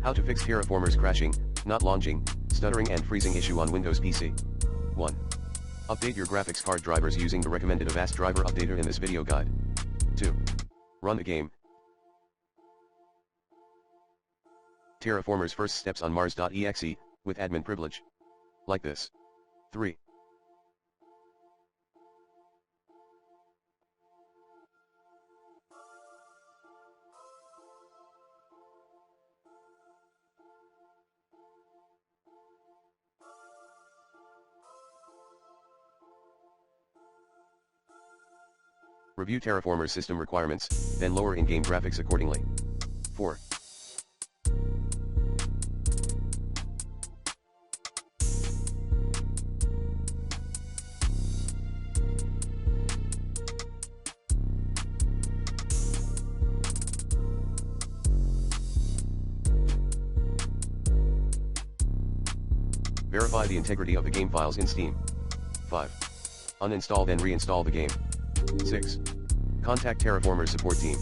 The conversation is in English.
How to fix Terraformers crashing, not launching, stuttering and freezing issue on Windows PC. 1. Update your graphics card drivers using the recommended Avast driver updater in this video guide. 2. Run the game. Terraformers first steps on Mars.exe, with admin privilege. Like this. 3. Review Terraformers system requirements, then lower in-game graphics accordingly. 4. Verify the integrity of the game files in Steam. 5. Uninstall then reinstall the game. 6. Contact Terraformers support team.